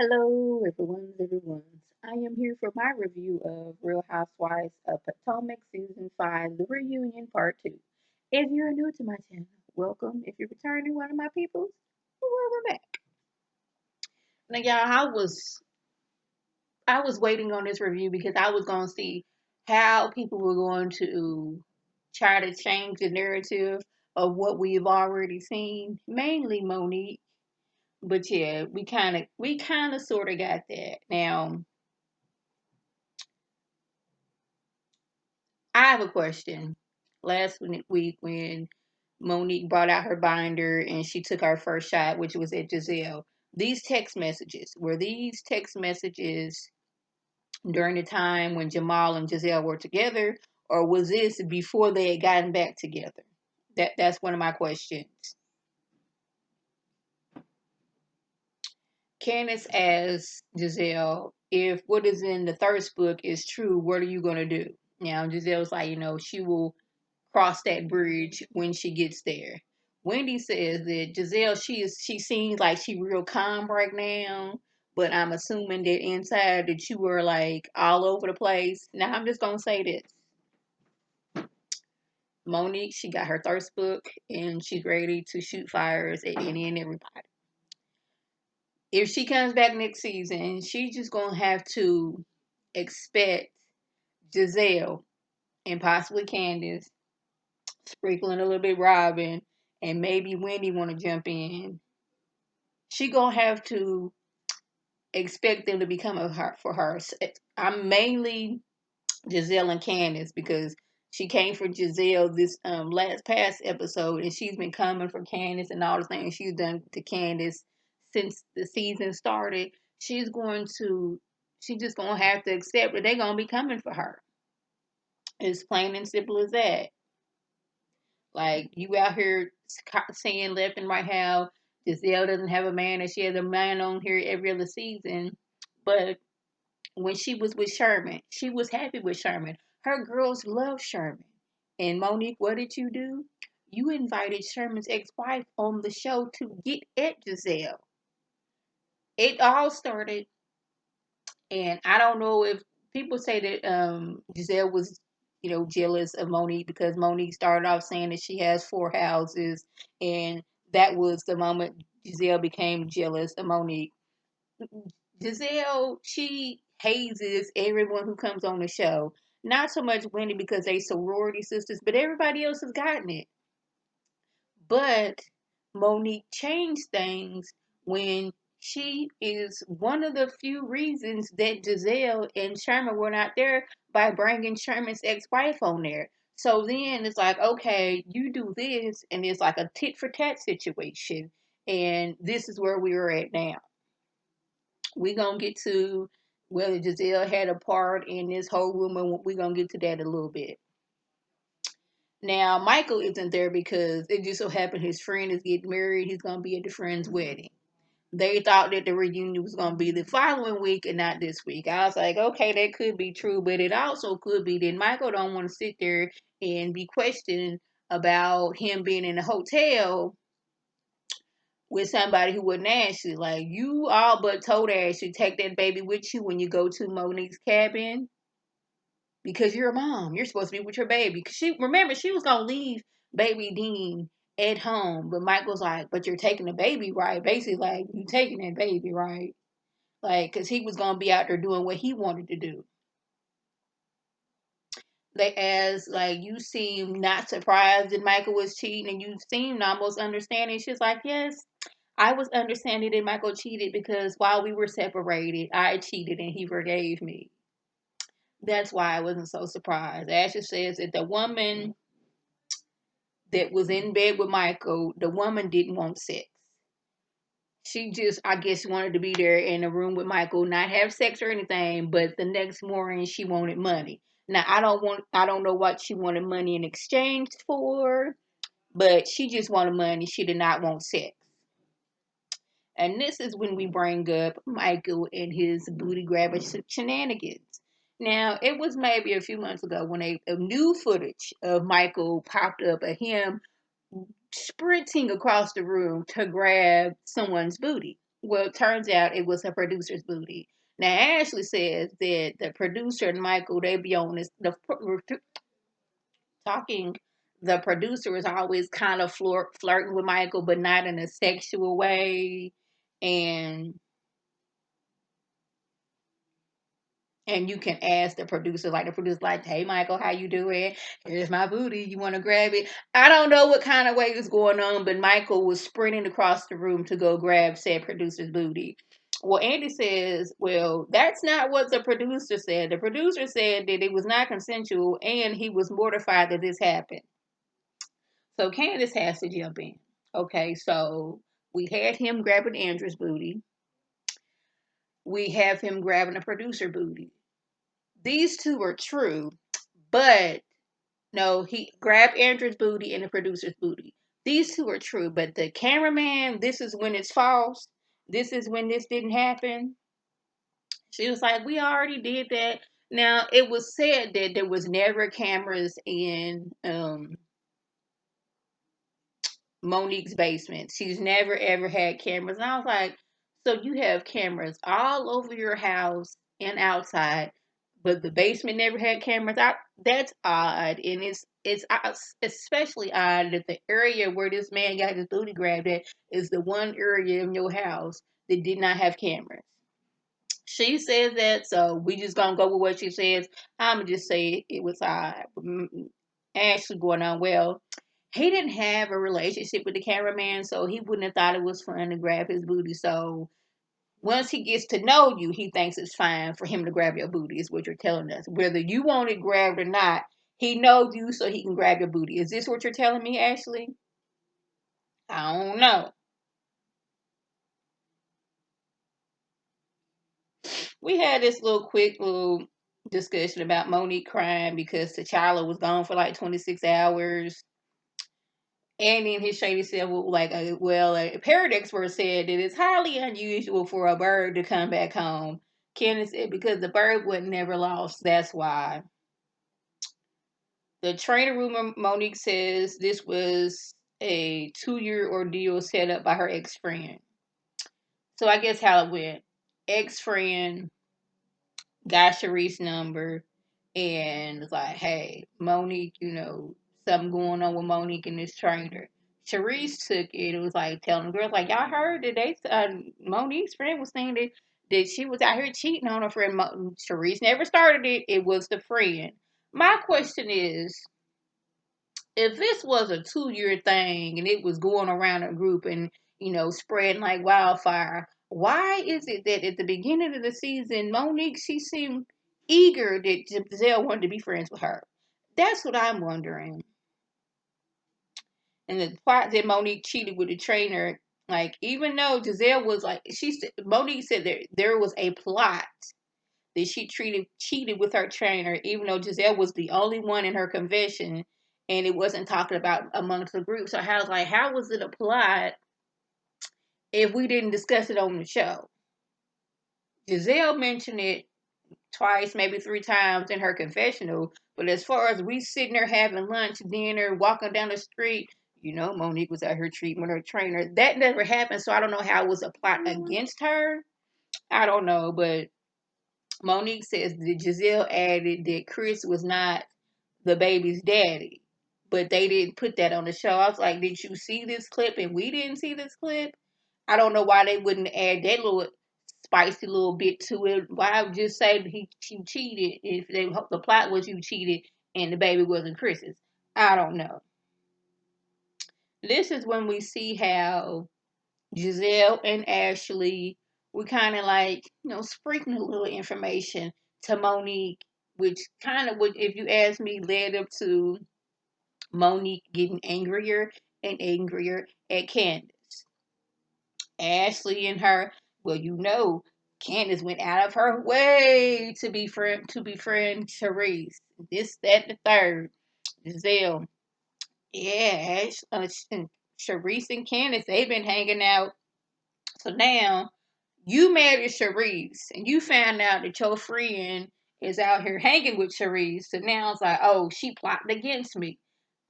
Hello, everyone's. I am here for my review of Real Housewives of Potomac Season 5, The Reunion Part 2. If you're new to my channel, welcome. If you're returning one of my peoples, welcome back. Now, y'all, I was waiting on this review because I was going to see how people were going to try to change the narrative of what we've already seen, mainly Monique. But yeah, we kind of sort of got that. Now, I have a question. Last week, when Monique brought out her binder and she took our first shot, which was at Gizelle, these text messages were these text messages during the time when Jamal and Gizelle were together, or was this before they had gotten back together? That's one of my questions. Candace asked Giselle, if what is in the thirst book is true, what are you going to do? Now, Giselle's like, she will cross that bridge when she gets there. Wendy says that Gizelle, she seems like she real calm right now, but I'm assuming that inside that you were like all over the place. Now, I'm just going to say this. Monique, she got her thirst book and she's ready to shoot fires at any and everybody. If she comes back next season, she's just gonna have to expect Gizelle and possibly Candace sprinkling a little bit Robyn and maybe Wendy want to jump in. She gonna have to expect them to become a heart for her. I'm mainly Gizelle and Candace because she came for Gizelle this last past episode, and she's been coming for Candace and all the things she's done to Candace since the season started. She's just gonna have to accept that they're gonna be coming for her. It's plain and simple as that. Like, you out here saying left and right how Gizelle doesn't have a man and she has a man on here every other season, but when she was with Sherman, she was happy with Sherman. Her girls love Sherman. And Monique, what did you do? You invited Sherman's ex-wife on the show to get at Gizelle. It all started, and I don't know if people say that Gizelle was, jealous of Monique because Monique started off saying that she has 4 houses, and that was the moment Gizelle became jealous of Monique. Gizelle, she hazes everyone who comes on the show. Not so much Wendy because they sorority sisters, but everybody else has gotten it. But Monique changed things when she is one of the few reasons that Gizelle and Sherman were not there by bringing Sherman's ex-wife on there. So then it's like, okay, you do this, and it's like a tit for tat situation. And this is where we are at now. We're going to get to whether Gizelle had a part in this whole rumor. We're going to get to that a little bit. Now, Michael isn't there because it just so happened his friend is getting married. He's going to be at the friend's wedding. They thought that the reunion was going to be the following week and not this week. I was like, okay, that could be true, but it also could be that Michael don't want to sit there and be questioned about him being in a hotel with somebody who wasn't Ashley. Like, you all but told Ashley, take that baby with you when you go to Monique's cabin because you're a mom. You're supposed to be with your baby. Cause she was gonna leave baby Dean at home, but Michael's like, but you're taking the baby, right? Basically, like, you taking that baby, right? Like, cause he was gonna be out there doing what he wanted to do. They asked, like, you seem not surprised that Michael was cheating, and you seemed almost understanding. She's like, yes, I was understanding that Michael cheated because while we were separated, I cheated and he forgave me. That's why I wasn't so surprised. Ashley says that the woman that was in bed with Michael, the woman didn't want sex. She just, I guess, wanted to be there in a room with Michael, not have sex or anything, but the next morning she wanted money. Now, I don't know what she wanted money in exchange for, but she just wanted money. She did not want sex. And this is when we bring up Michael and his booty grabbing shenanigans. Now, it was maybe a few months ago when a new footage of Michael popped up of him sprinting across the room to grab someone's booty. Well, it turns out it was her producer's booty. Now, Ashley says that the producer and Michael, they be on this, talking, the producer is always kind of flirting with Michael, but not in a sexual way. And and you can ask the producer, like the producer, like, "Hey, Michael, how you doing? Here's my booty. You want to grab it?" I don't know what kind of way is going on, but Michael was sprinting across the room to go grab said producer's booty. Well, Andy says, "Well, that's not what the producer said. The producer said that it was not consensual, and he was mortified that this happened." So Candace has to jump in. Okay, so we had him grabbing Andrew's booty. We have him grabbing a producer booty. These two are true, but no, he grabbed Andrew's booty and the producer's booty. These two are true, but the cameraman, this is when it's false. This is when this didn't happen. She was like, "We already did that." Now, it was said that there was never cameras in Monique's basement. She's never ever had cameras. And I was like, "So you have cameras all over your house and outside, but the basement never had cameras?" That's odd. And it's especially odd that the area where this man got his booty grabbed at is the one area in your house that did not have cameras. She says that, so we just gonna go with what she says. I'ma just say it was odd. Ashley going on, well, he didn't have a relationship with the cameraman, so he wouldn't have thought it was fun to grab his booty. So once he gets to know you, he thinks it's fine for him to grab your booty, is what you're telling us. Whether you want it grabbed or not, he knows you so he can grab your booty. Is this what you're telling me, Ashley? I don't know. We had this little discussion about Monique crying because T'Challa was gone for like 26 hours. Andy and his shady self were like, well, a parrot expert said that it's highly unusual for a bird to come back home. Candace said because the bird was never lost, that's why. The trainer rumor, Monique says this was a 2-year ordeal set up by her ex-friend. So I guess how it went. Ex-friend got Sharice's number and was like, "Hey, Monique, something going on with Monique and this trainer." Sharice took it. It was like telling the girls, like, "Y'all heard that Monique's friend was saying that she was out here cheating on her friend." Sharice never started it. It was the friend. My question is, if this was a 2-year thing and it was going around a group and spreading like wildfire, why is it that at the beginning of the season, Monique, she seemed eager that Gizelle wanted to be friends with her? That's what I'm wondering. And the plot that Monique cheated with the trainer, like, even though Gizelle was like, Monique said there was a plot that she cheated with her trainer, even though Gizelle was the only one in her confession, and it wasn't talked about amongst the group. So how was it a plot if we didn't discuss it on the show? Gizelle mentioned it twice, maybe 3 times in her confessional, but as far as we sitting there having lunch, dinner, walking down the street, Monique was out here treating with her trainer. That never happened, so I don't know how it was a plot against her. I don't know, but Monique says that Gizelle added that Chris was not the baby's daddy, but they didn't put that on the show. I was like, "Did you see this clip and we didn't see this clip?" I don't know why they wouldn't add that little spicy little bit to it. Why would just say she cheated if the plot was you cheated and the baby wasn't Chris's? I don't know. This is when we see how Gizelle and Ashley, we kind of like, sprinkling a little information to Monique, which kind of would, if you ask me, led up to Monique getting angrier and angrier at Candace. Ashley and her, well, Candace went out of her way to befriend Sharice. This, that, the third. Gizelle. Yeah, and Sharice and Candace, they've been hanging out. So now you married Sharice and you found out that your friend is out here hanging with Sharice. So now it's like, oh, she plotted against me.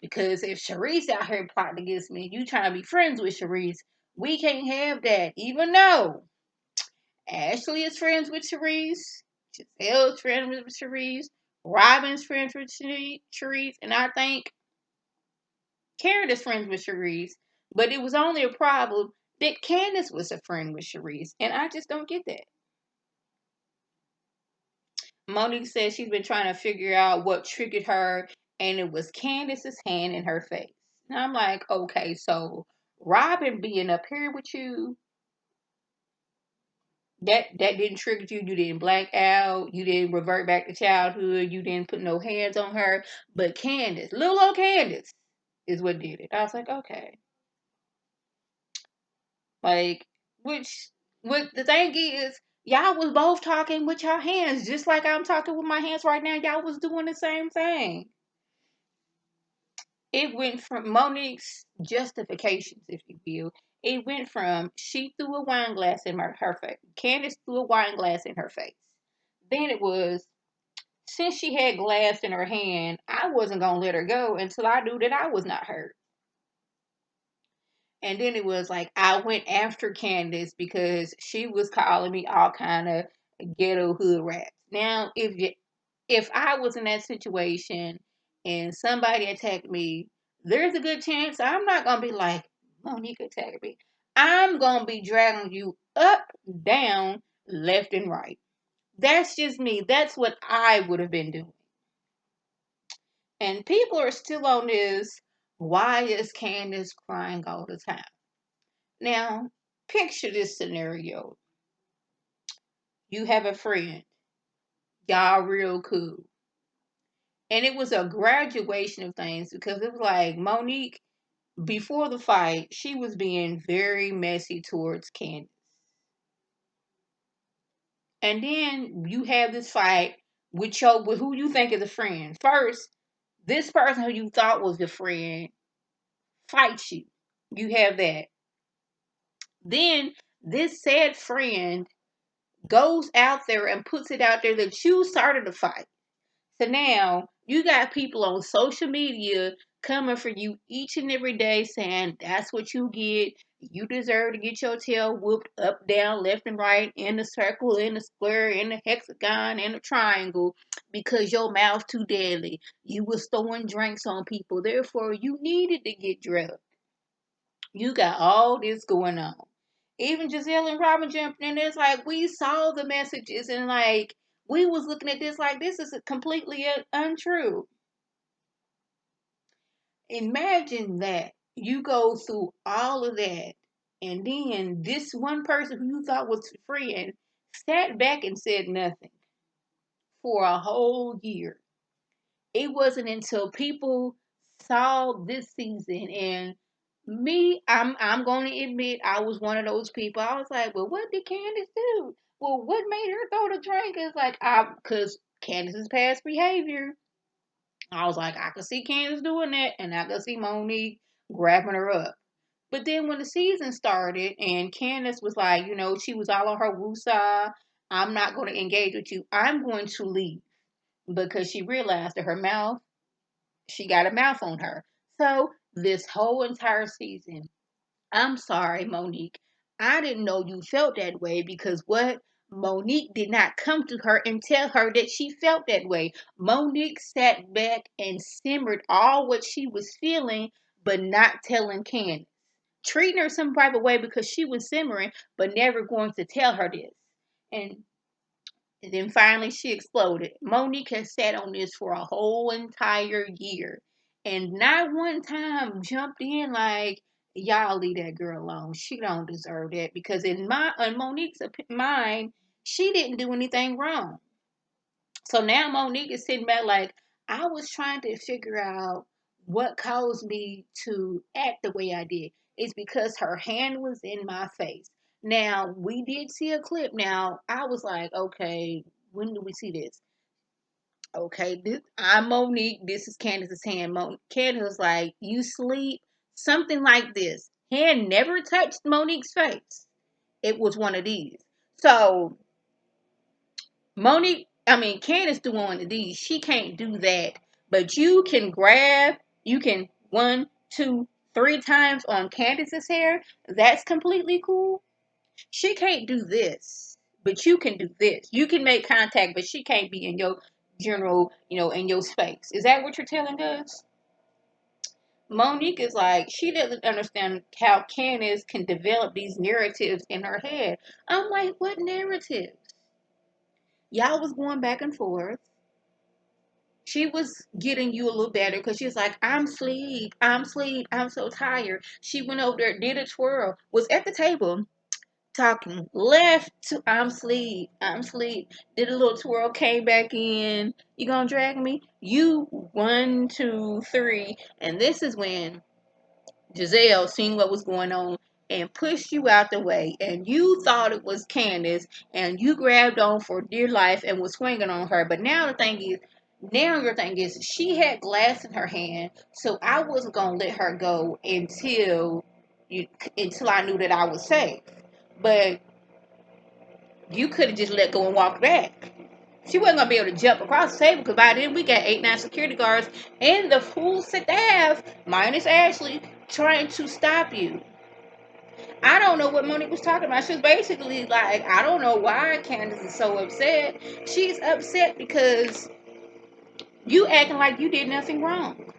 Because if Sharice out here plotting against me, you trying to be friends with Sharice, We can't have that. Even though Ashley is friends with Sharice, Giselle's friends with Sharice, Robin's friends with Sharice, and I think Candace friends with Sharice. But it was only a problem that Candace was a friend with Sharice, and I just don't get that. Monique says she's been trying to figure out what triggered her, and it was Candace's hand in her face. And I'm like, okay, so Robin being up here with you, that didn't trigger you. You didn't black out. You didn't revert back to childhood. You didn't put no hands on her. But Candace, little old Candace, is what did it. I was like, okay, like which, what the thing is, y'all was both talking with your hands, just like I'm talking with my hands right now. Y'all was doing the same thing. It went from Monique's justifications, if you will. It went from she threw a wine glass in her face. Candace threw a wine glass in her face. Then it was, since she had glass in her hand, I wasn't gonna let her go until I knew that I was not hurt. And then it was like I went after Candace because she was calling me all kind of ghetto hood rats. Now, if I was in that situation and somebody attacked me, there's a good chance I'm not gonna be like, Monique attacked me. I'm gonna be dragging you up, down, left, and right. That's just me. That's what I would have been doing. And people are still on this. Why is Candace crying all the time? Now, picture this scenario. You have a friend. Y'all real cool. And it was a graduation of things because it was like Monique, before the fight, she was being very messy towards Candace. And then you have this fight with who you think is a friend. First, this person who you thought was your friend fights you. You have that. Then this said friend goes out there and puts it out there that you started the fight. So now you got people on social media coming for you each and every day saying that's what you get. You deserve to get your tail whooped up, down, left, and right, in the circle, in the square, in the hexagon, in the triangle, because your mouth too deadly. You was throwing drinks on people, therefore you needed to get drugged. You got all this going on. Even Gizelle and Robyn jumped in. It's like we saw the messages and like we was looking at this like this is completely untrue. Imagine that you go through all of that, and then this one person who you thought was a friend sat back and said nothing for a whole year. It wasn't until people saw this season and me, I'm going to admit I was one of those people. I was like, well, what did Candace do? Well, what made her throw the drink? It's like because Candace's past behavior. I was like, I could see Candace doing that, and I could see Monique grabbing her up. But then when the season started, and Candace was like, she was all on her woosah. I'm not going to engage with you. I'm going to leave because she realized that she got a mouth on her. So this whole entire season, I'm sorry, Monique. I didn't know you felt that way because what? Monique did not come to her and tell her that she felt that way. Monique sat back and simmered all what she was feeling, but not telling Candace. Treating her some type of way because she was simmering, but never going to tell her this. And then finally she exploded. Monique has sat on this for a whole entire year. And not one time jumped in like, y'all leave that girl alone. She don't deserve that. Because in Monique's mind, she didn't do anything wrong. So now Monique is sitting back like, I was trying to figure out what caused me to act the way I did. It's because her hand was in my face. Now, we did see a clip. Now, I was like, okay, when do we see this? Okay, I'm Monique. This is Candace's hand. Candace was like, you sleep? Something like this. Hand never touched Monique's face. It was one of these. So, Candace doing one of these. She can't do that. But you can grab, you can 1, 2, 3 times on Candace's hair, that's completely cool. She can't do this, but you can do this. You can make contact, but she can't be in your general, in your space. Is that what you're telling us? Monique is like, she doesn't understand how Candace can develop these narratives in her head. I'm like, what narratives? Y'all was going back and forth. She was getting you a little better because she was like, I'm sleep, I'm so tired. She went over there, did a twirl, was at the table talking left to I'm sleep. Did a little twirl, came back in. You gonna drag me? You 1, 2, 3. And this is when Gizelle seen what was going on and pushed you out the way, and you thought it was Candace, and you grabbed on for dear life and was swinging on her. But now your thing is, she had glass in her hand, so I wasn't gonna let her go you until I knew that I was safe. But you could have just let go and walked back. She wasn't gonna be able to jump across the table because by then we got 8, 9 security guards and the full staff, minus Ashley, trying to stop you. I don't know what Monique was talking about. She was basically like, I don't know why Candace is so upset. She's upset because you acting like you did nothing wrong.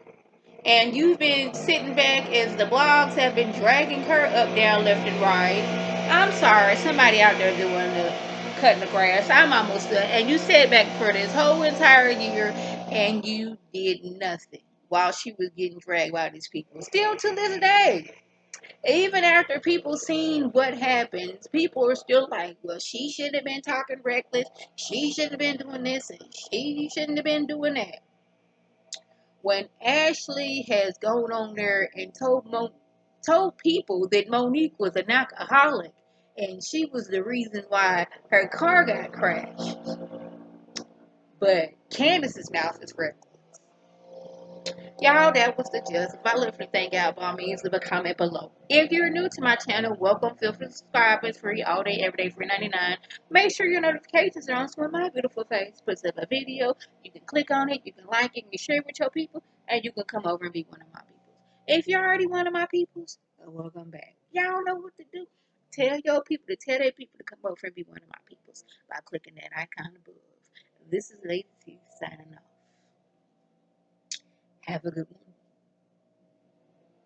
And you've been sitting back as the blogs have been dragging her up, down, left, and right. I'm sorry, somebody out there doing the cutting the grass. I'm almost done. And you sat back for this whole entire year and you did nothing while she was getting dragged by these people. Still to this day. Even after people seen what happens, people are still like, well, she should have been talking reckless. She should have been doing this and she shouldn't have been doing that. When Ashley has gone on there and told people that Monique was an alcoholic and she was the reason why her car got crashed. But Candace's mouth is reckless. Y'all, that was the gist. If I left anything out by me, leave a comment below. If you're new to my channel, welcome. Feel free to subscribe. It's free all day, every day, $3.99. Make sure your notifications are on so when my beautiful face puts up a video. You can click on it, you can like it, you can share it with your people, and you can come over and be one of my people. If you're already one of my peoples, welcome back. Y'all know what to do. Tell your people to tell their people to come over and be one of my peoples by clicking that icon above. This is Lady T signing off. Have a good one.